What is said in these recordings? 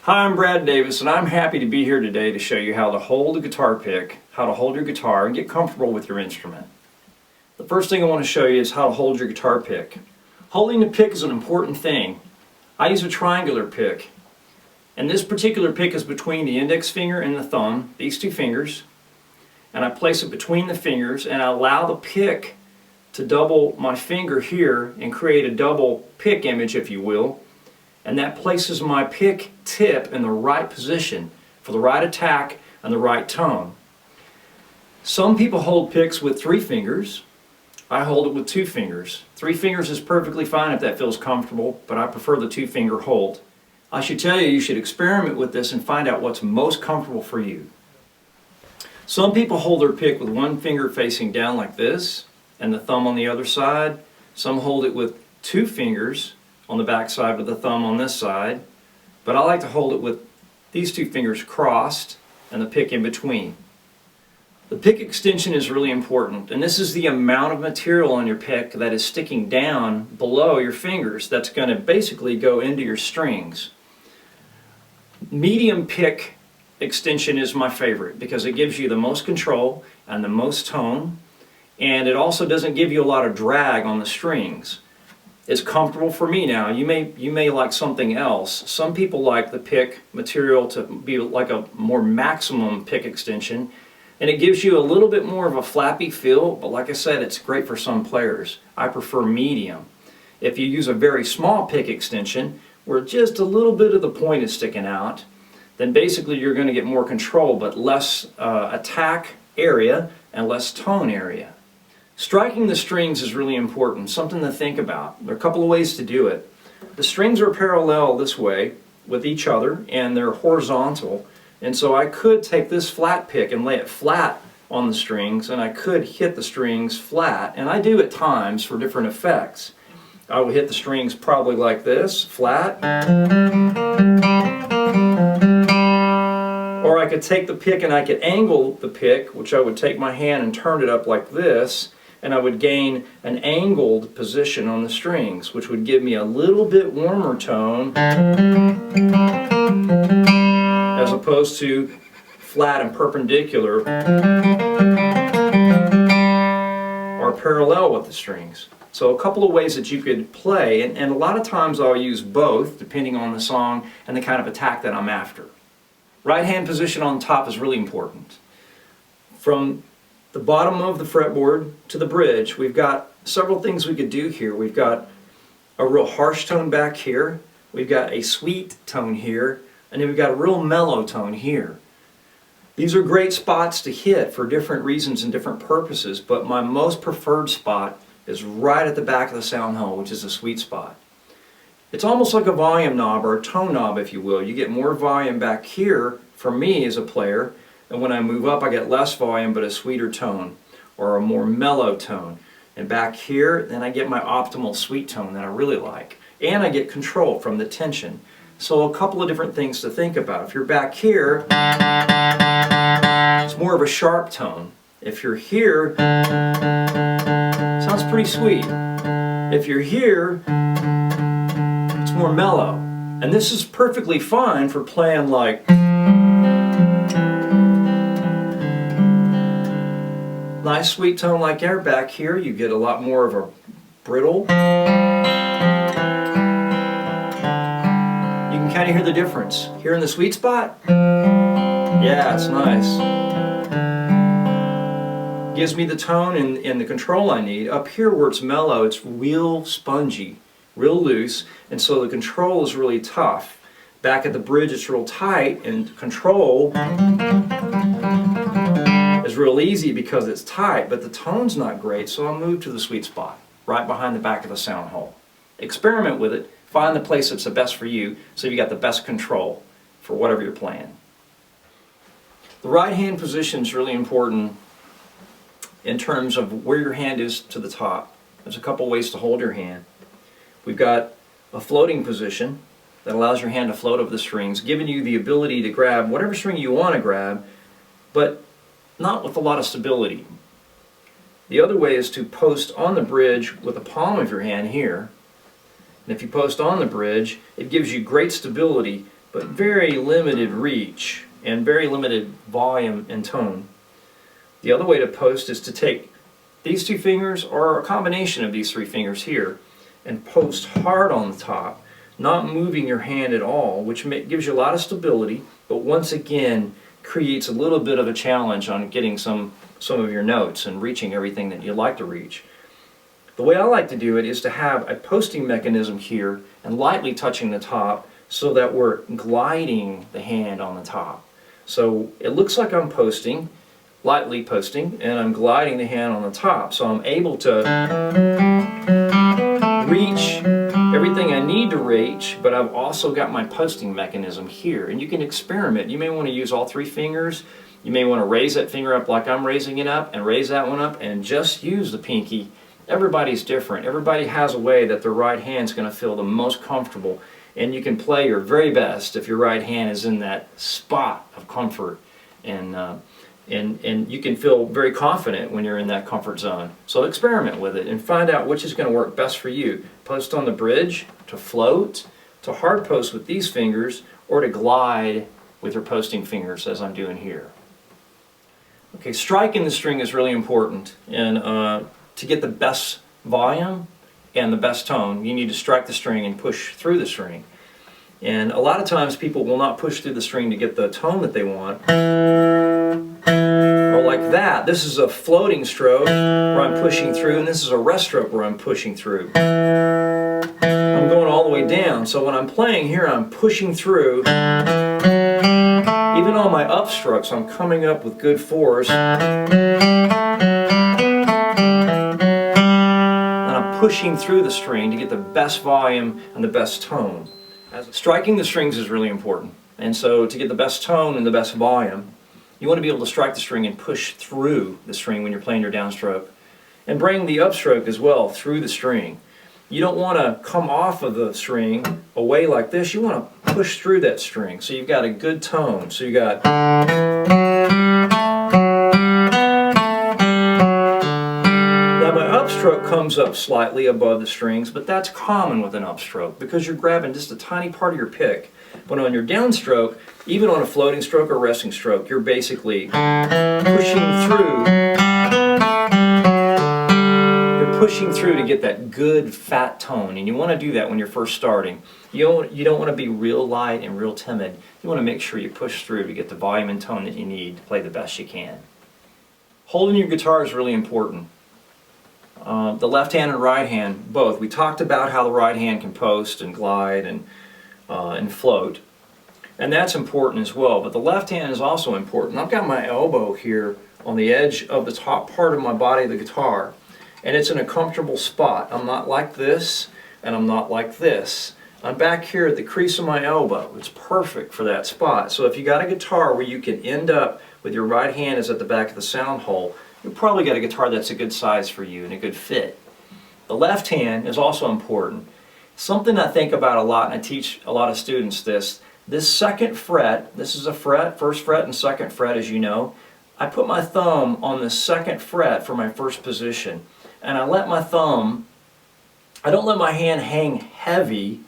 Hi, I'm Brad Davis, and I'm happy to be here today to show you how to hold a guitar pick, how to hold your guitar, and get comfortable with your instrument. The first thing I want to show you is how to hold your guitar pick. Holding the pick is an important thing. I use a triangular pick, and this particular pick is between the index finger and the thumb, these two fingers, and I place it between the fingers and I allow the pick to double my finger here and create a double pick image, if you will. And that places my pick tip in the right position for the right attack and the right tone. Some people hold picks with 3 fingers. I hold it with 2 fingers. 3 fingers is perfectly fine if that feels comfortable, but I prefer the 2-finger hold. I should tell you, you should experiment with this and find out what's most comfortable for you. Some people hold their pick with 1 finger facing down like this and the thumb on the other side. Some hold it with 2 fingers on the back side with the thumb on this side, but I like to hold it with these 2 fingers crossed and the pick in between. The pick extension is really important, and this is the amount of material on your pick that is sticking down below your fingers that's going to basically go into your strings. Medium pick extension is my favorite because it gives you the most control and the most tone, and it also doesn't give you a lot of drag on the strings. It's comfortable for me now. You may like something else. Some people like the pick material to be like a more maximum pick extension, and it gives you a little bit more of a flappy feel, but like I said, it's great for some players. I prefer medium. If you use a very small pick extension where just a little bit of the point is sticking out, then basically you're going to get more control but less attack area and less tone area. Striking the strings is really important, something to think about. There are a couple of ways to do it. The strings are parallel this way with each other and they're horizontal, and so I could take this flat pick and lay it flat on the strings, and I could hit the strings flat, and I do at times for different effects. I would hit the strings probably like this, flat, or I could take the pick and I could angle the pick, which I would take my hand and turn it up like this, and I would gain an angled position on the strings, which would give me a little bit warmer tone as opposed to flat and perpendicular or parallel with the strings. So a couple of ways that you could play, and a lot of times I'll use both depending on the song and the kind of attack that I'm after. Right hand position on top is really important. From the bottom of the fretboard to the bridge, we've got several things we could do here. We've got a real harsh tone back here, we've got a sweet tone here, and then we've got a real mellow tone here. These are great spots to hit for different reasons and different purposes, but my most preferred spot is right at the back of the sound hole, which is a sweet spot. It's almost like a volume knob or a tone knob, if you will. You get more volume back here for me as a player, and when I move up I get less volume but a sweeter tone or a more mellow tone. And back here, then I get my optimal sweet tone that I really like. And I get control from the tension. So a couple of different things to think about. If you're back here, it's more of a sharp tone. If you're here, it sounds pretty sweet. If you're here, it's more mellow. And this is perfectly fine for playing like nice sweet tone like air. Back here you get a lot more of a brittle. You can kind of hear the difference. Here in the sweet spot, yeah, it's nice. Gives me the tone and the control I need. Up here where it's mellow, it's real spongy, real loose, and so the control is really tough. Back at the bridge it's real tight, and control is real easy because it's tight, but the tone's not great, so I'll move to the sweet spot, right behind the back of the sound hole. Experiment with it, find the place that's the best for you, so you got the best control for whatever you're playing. The right hand position is really important in terms of where your hand is to the top. There's a couple ways to hold your hand. We've got a floating position that allows your hand to float over the strings, giving you the ability to grab whatever string you want to grab, but not with a lot of stability. The other way is to post on the bridge with the palm of your hand here. And if you post on the bridge, it gives you great stability but very limited reach and very limited volume and tone. The other way to post is to take these two fingers or a combination of these three fingers here and post hard on the top, not moving your hand at all, which gives you a lot of stability, but once again creates a little bit of a challenge on getting some of your notes and reaching everything that you'd like to reach. The way I like to do it is to have a posting mechanism here and lightly touching the top so that we're gliding the hand on the top. So it looks like I'm posting, lightly posting, and I'm gliding the hand on the top, so I'm able to reach everything I need to reach, but I've also got my posting mechanism here. And you can experiment. You may want to use all three fingers. You may want to raise that finger up like I'm raising it up, and raise that one up, and just use the pinky. Everybody's different. Everybody has a way that their right hand's going to feel the most comfortable, and you can play your very best if your right hand is in that spot of comfort, and you can feel very confident when you're in that comfort zone. So experiment with it and find out which is going to work best for you. Post on the bridge, to float, to hard post with these fingers, or to glide with your posting fingers as I'm doing here. Okay, striking the string is really important, and to get the best volume and the best tone, you need to strike the string and push through the string. And a lot of times people will not push through the string to get the tone that they want. Or like that. This is a floating stroke where I'm pushing through, and this is a rest stroke where I'm pushing through. I'm going all the way down, so when I'm playing here I'm pushing through. Even on my upstrokes I'm coming up with good force. Pushing through the string to get the best volume and the best tone. Striking the strings is really important, and so to get the best tone and the best volume, you want to be able to strike the string and push through the string when you're playing your downstroke, and bring the upstroke as well through the string. You don't want to come off of the string away like this. You want to push through that string so you've got a good tone. So you got upstroke comes up slightly above the strings, but that's common with an upstroke because you're grabbing just a tiny part of your pick. But on your downstroke, even on a floating stroke or resting stroke, you're basically pushing through. You're pushing through to get that good fat tone, and you want to do that when you're first starting. You don't want to be real light and real timid. You want to make sure you push through to get the volume and tone that you need to play the best you can. Holding your guitar is really important. The left hand and right hand, both. We talked about how the right hand can post and glide and float, and that's important as well. But the left hand is also important. I've got my elbow here on the edge of the top part of my body of the guitar, and it's in a comfortable spot. I'm not like this, and I'm not like this. I'm back here at the crease of my elbow. It's perfect for that spot. So if you got a guitar where you can end up with your right hand is at the back of the sound hole, you've probably got a guitar that's a good size for you and a good fit. The left hand is also important. Something I think about a lot, and I teach a lot of students this second fret, this is a fret, first fret and second fret as you know, I put my thumb on the second fret for my first position, and I let my thumb, I don't let my hand hang heavy,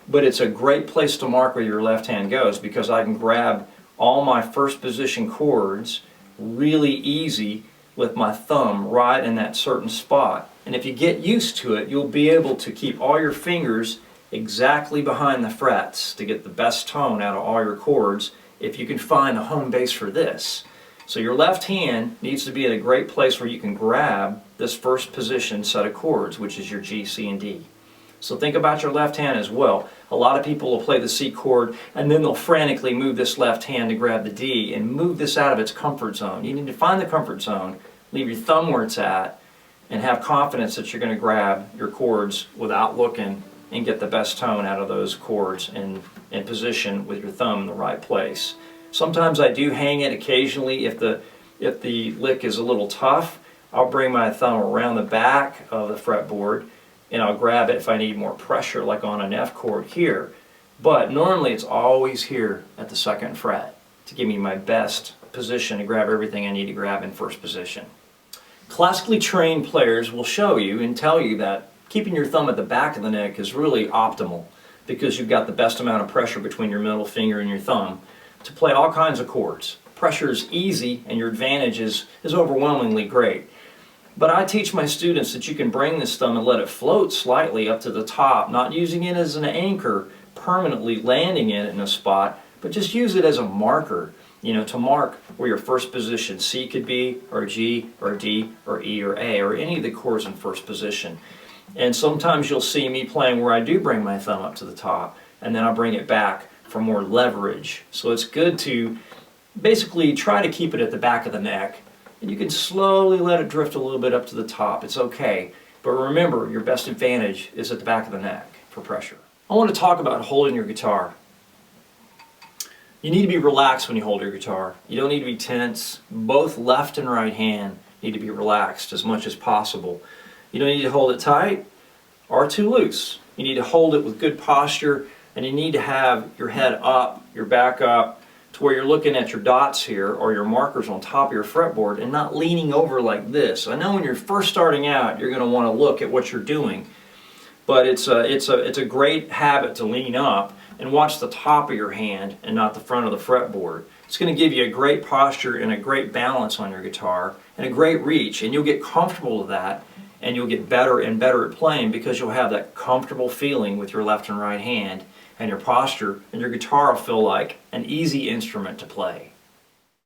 but it's a great place to mark where your left hand goes because I can grab all my first position chords really easy with my thumb right in that certain spot. And if you get used to it, you'll be able to keep all your fingers exactly behind the frets to get the best tone out of all your chords if you can find a home base for this. So your left hand needs to be at a great place where you can grab this first position set of chords, which is your G, C, and D. So think about your left hand as well. A lot of people will play the C chord and then they'll frantically move this left hand to grab the D and move this out of its comfort zone. You need to find the comfort zone, leave your thumb where it's at, and have confidence that you're going to grab your chords without looking and get the best tone out of those chords and position with your thumb in the right place. Sometimes I do hang it occasionally if the lick is a little tough. I'll bring my thumb around the back of the fretboard and I'll grab it if I need more pressure, like on an F chord here. But normally it's always here at the second fret to give me my best position to grab everything I need to grab in first position. Classically trained players will show you and tell you that keeping your thumb at the back of the neck is really optimal because you've got the best amount of pressure between your middle finger and your thumb to play all kinds of chords. Pressure is easy and your advantage is overwhelmingly great. But I teach my students that you can bring this thumb and let it float slightly up to the top, not using it as an anchor, permanently landing it in a spot, but just use it as a marker, to mark where your first position C could be, or G, or D, or E, or A, or any of the chords in first position. And sometimes you'll see me playing where I do bring my thumb up to the top, and then I'll bring it back for more leverage. So it's good to basically try to keep it at the back of the neck, and you can slowly let it drift a little bit up to the top. It's okay. But remember, your best advantage is at the back of the neck for pressure. I want to talk about holding your guitar. You need to be relaxed when you hold your guitar. You don't need to be tense. Both left and right hand need to be relaxed as much as possible. You don't need to hold it tight or too loose. You need to hold it with good posture, and you need to have your head up, your back up, to where you're looking at your dots here or your markers on top of your fretboard and not leaning over like this. I know when you're first starting out, you're going to want to look at what you're doing, but it's a great habit to lean up and watch the top of your hand and not the front of the fretboard. It's going to give you a great posture and a great balance on your guitar and a great reach, and you'll get comfortable with that, and you'll get better and better at playing because you'll have that comfortable feeling with your left and right hand and your posture, and your guitar will feel like an easy instrument to play.